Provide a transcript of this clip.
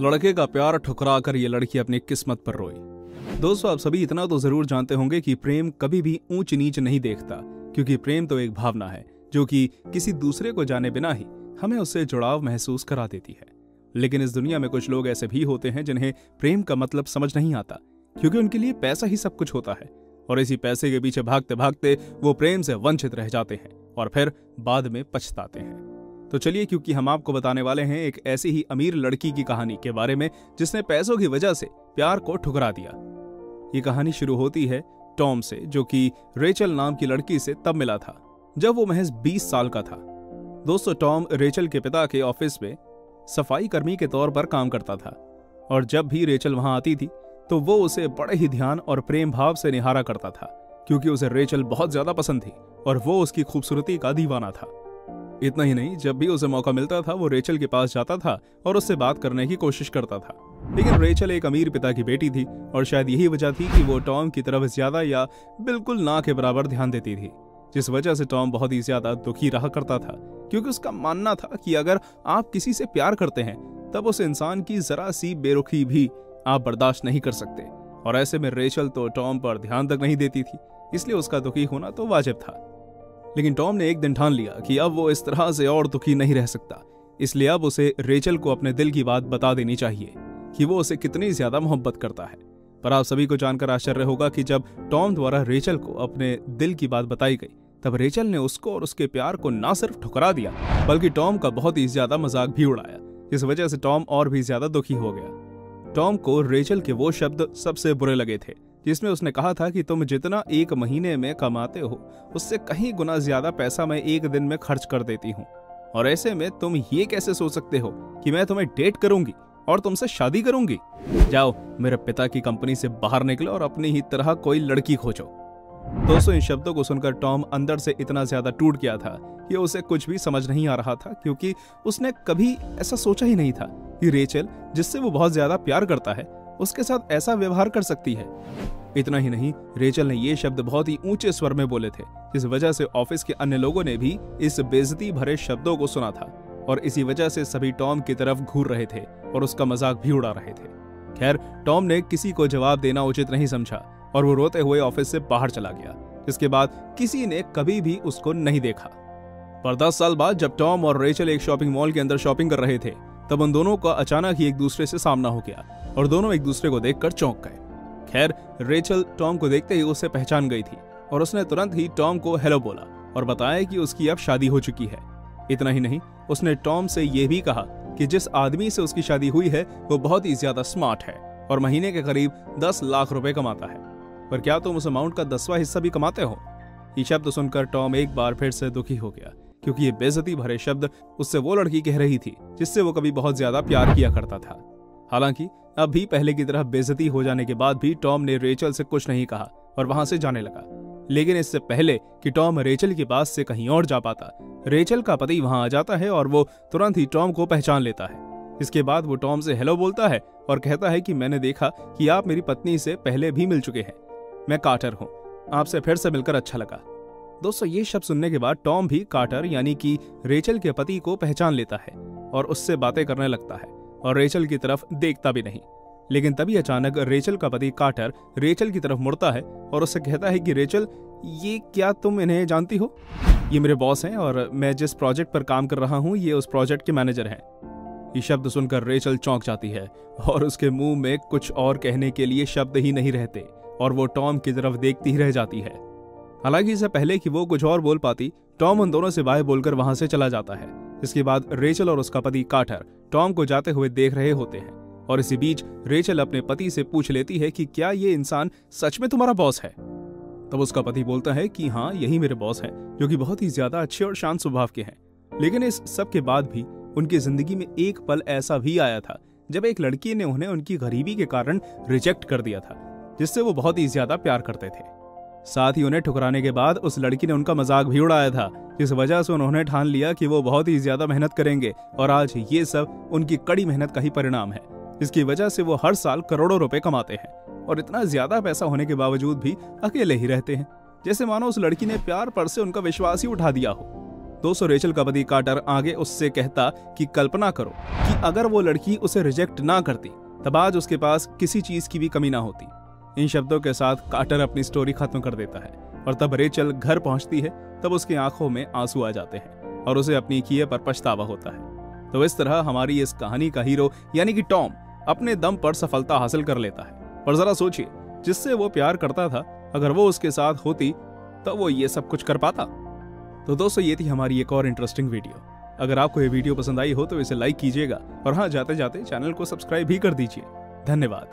लड़के का प्यार ठुकरा कर ये लड़की अपनी किस्मत पर रोई। दोस्तों, आप सभी इतना तो जरूर जानते होंगे कि प्रेम कभी भी ऊंच नीच नहीं देखता, क्योंकि प्रेम तो एक भावना है जो कि किसी दूसरे को जाने बिना ही हमें उससे जुड़ाव महसूस करा देती है। लेकिन इस दुनिया में कुछ लोग ऐसे भी होते हैं जिन्हें प्रेम का मतलब समझ नहीं आता, क्योंकि उनके लिए पैसा ही सब कुछ होता है और इसी पैसे के पीछे भागते भागते वो प्रेम से वंचित रह जाते हैं और फिर बाद में पछताते हैं। तो चलिए, क्योंकि हम आपको बताने वाले हैं एक ऐसी ही अमीर लड़की की कहानी के बारे में जिसने पैसों की वजह से प्यार को ठुकरा दिया। ये कहानी शुरू होती है टॉम से, जो कि रेचल नाम की लड़की से तब मिला था जब वो महज 20 साल का था। दोस्तों, टॉम रेचल के पिता के ऑफिस में सफाई कर्मी के तौर पर काम करता था और जब भी रेचल वहां आती थी तो वो उसे बड़े ही ध्यान और प्रेम भाव से निहारा करता था, क्योंकि उसे रेचल बहुत ज्यादा पसंद थी और वो उसकी खूबसूरती का दीवाना था। इतना ही नहीं, जब भी उसे मौका मिलता था वो रेचल के पास जाता था और उससे बात करने की कोशिश करता था। लेकिन रेचल एक अमीर पिता की बेटी थी और शायद यही वजह थी कि वो टॉम की तरफ ज्यादा या बिल्कुल ना के बराबर ध्यान देती थी, जिस वजह से टॉम बहुत ही ज्यादा दुखी रहा करता था, क्योंकि उसका मानना था कि अगर आप किसी से प्यार करते हैं तब उस इंसान की जरा सी बेरुखी भी आप बर्दाश्त नहीं कर सकते। और ऐसे में रेचल तो टॉम पर ध्यान तक नहीं देती थी, इसलिए उसका दुखी होना तो वाजिब था। लेकिन टॉम ने एक दिन ठान लिया कि अब वो इस तरह से और दुखी नहीं रह सकता, इसलिए अब उसे रेचल को अपने दिल की बात बता देनी चाहिए कि वो उसे कितनी ज्यादा मोहब्बत करता है। पर आप सभी को जानकर आश्चर्य होगा कि जब टॉम द्वारा रेचल को अपने दिल की बात बताई गई तब रेचल ने उसको और उसके प्यार को ना सिर्फ ठुकरा दिया बल्कि टॉम का बहुत ही ज्यादा मजाक भी उड़ाया, जिस वजह से टॉम और भी ज्यादा दुखी हो गया। टॉम को रेचल के वो शब्द सबसे बुरे लगे थे जिसमें उसने कहा था कि तुम जितना एक महीने में कमाते हो उससे कहीं गुना ज्यादा पैसा मैं एक दिन में खर्च कर देती हूँ, और ऐसे में तुम ये कैसे सोच सकते हो कि मैं तुम्हें डेट करूंगी और तुमसे शादी करूंगी। जाओ, मेरे पिता की कंपनी से बाहर निकलो और अपनी ही तरह कोई लड़की खोजो। दोस्तों, इन शब्दों को सुनकर टॉम अंदर से इतना ज्यादा टूट गया था कि उसे कुछ भी समझ नहीं आ रहा था, क्योंकि उसने कभी ऐसा सोचा ही नहीं था कि रेचल, जिससे वो बहुत ज्यादा प्यार करता है, उसके साथ ऐसा व्यवहार कर सकती है। इतना ही नहीं, रेचल ने ये शब्द बहुत ही ऊंचे स्वर में बोले थे, जिस वजह से ऑफिस के अन्य लोगों ने भी इस बेइज्जती भरे शब्दों को सुना था और इसी वजह से सभी टॉम की तरफ घूर रहे थे और उसका मजाक भी उड़ा रहे थे। खैर, टॉम ने किसी को जवाब देना उचित नहीं समझा और वो रोते हुए ऑफिस से बाहर चला गया, जिसके बाद किसी ने कभी भी उसको नहीं देखा। पर 10 साल बाद जब टॉम और रेचल एक शॉपिंग मॉल के अंदर शॉपिंग कर रहे थे तब उन दोनों का अचानक ही एक दूसरे से सामना हो गया और दोनों एक दूसरे को देखकर चौंक गए। खैर, रेचल टॉम को देखते ही उसे पहचान गई थी और उसने तुरंत ही टॉम को हेलो बोला और बताया कि उसकी अब शादी हो चुकी है। इतना ही नहीं, उसने टॉम से यह भी कहा कि जिस आदमी से उसकी शादी हुई है वो बहुत ही ज्यादा स्मार्ट है और महीने के करीब 10 लाख रुपए कमाता है। पर क्या तुम उस अमाउंट का 10वां हिस्सा भी कमाते हो? ये शब्द सुनकर टॉम एक बार फिर से दुखी हो गया, क्योंकि ये बेइज्जती भरे शब्द उससे वो लड़की कह रही थी जिससे वो कभी बहुत ज्यादा प्यार किया करता था। हालांकि अब भी पहले की तरह बेइज्जती हो जाने के बाद भी टॉम ने रेचल से कुछ नहीं कहा और वहां से जाने लगा। लेकिन इससे पहले कि टॉम रेचल के पास से कहीं और जा पाता, रेचल का पति वहां आ जाता है और वो तुरंत ही टॉम को पहचान लेता है। इसके बाद वो टॉम से हेलो बोलता है और कहता है कि मैंने देखा कि आप मेरी पत्नी से पहले भी मिल चुके हैं। मैं कार्टर हूँ, आपसे फिर से मिलकर अच्छा लगा। दोस्तों, ये शब्द सुनने के बाद टॉम भी कार्टर यानी कि रेचल के पति को पहचान लेता है और उससे बातें करने लगता है और रेचल की तरफ देखता भी नहीं। लेकिन तभी अचानक रेचल का पति कार्टर रेचल की तरफ मुड़ता है और उससे कहता है कि रेचल, ये क्या तुम इन्हें जानती हो? ये मेरे बॉस हैं और मैं जिस प्रोजेक्ट पर काम कर रहा हूँ ये उस प्रोजेक्ट के मैनेजर हैं। ये शब्द सुनकर रेचल चौंक जाती है और उसके मुंह में कुछ और कहने के लिए शब्द ही नहीं रहते और वो टॉम की तरफ देखती ही रह जाती है। हालांकि इससे पहले कि वो कुछ और बोल पाती, टॉम उन दोनों से बाय बोलकर वहां से चला जाता है। इसके बाद रेचल और उसका पति कार्टर टॉम को जाते हुए देख रहे होते हैं और इसी बीच रेचल अपने पति से पूछ लेती है कि क्या ये इंसान सच में तुम्हारा बॉस है? तब उसका पति बोलता है कि हाँ, यही मेरे बॉस हैं, जो कि बहुत ही ज्यादा अच्छे और शांत स्वभाव के हैं। लेकिन इस सब के बाद भी उनकी जिंदगी में एक पल ऐसा भी आया था जब एक लड़की ने उन्हें उनकी गरीबी के कारण रिजेक्ट कर दिया था, जिससे वो बहुत ही ज्यादा प्यार करते थे। साथ ही उन्हें ठुकराने के बाद उस लड़की ने उनका मजाक भी उड़ाया था, जिस वजह से उन्होंने ठान लिया कि वो बहुत ही ज्यादा मेहनत करेंगे और आज ये सब उनकी कड़ी मेहनत का ही परिणाम है, जिसकी वजह से वो हर साल करोड़ों रुपए कमाते हैं और इतना ज्यादा पैसा होने के बावजूद भी अकेले ही रहते हैं, जैसे मानो उस लड़की ने प्यार पर से उनका विश्वास ही उठा दिया हो। दोस्तों रेचल का पति कार्टर आगे उससे कहता कि कल्पना करो कि अगर वो लड़की उसे रिजेक्ट ना करती तब आज उसके पास किसी चीज की भी कमी ना होती। इन शब्दों के साथ कार्टर अपनी स्टोरी खत्म कर देता है और तब रेचल घर पहुंचती है तब उसकी आंखों में आंसू आ जाते हैं और उसे अपनी किए पर पछतावा होता है। तो इस तरह हमारी इस कहानी का हीरो यानी कि टॉम अपने दम पर सफलता हासिल कर लेता है। पर जरा सोचिए, जिससे वो प्यार करता था अगर वो उसके साथ होती तो वो ये सब कुछ कर पाता। तो दोस्तों ये थी हमारी एक और इंटरेस्टिंग वीडियो। अगर आपको ये वीडियो पसंद आई हो तो इसे लाइक कीजिएगा और हाँ, जाते जाते चैनल को सब्सक्राइब भी कर दीजिए। धन्यवाद।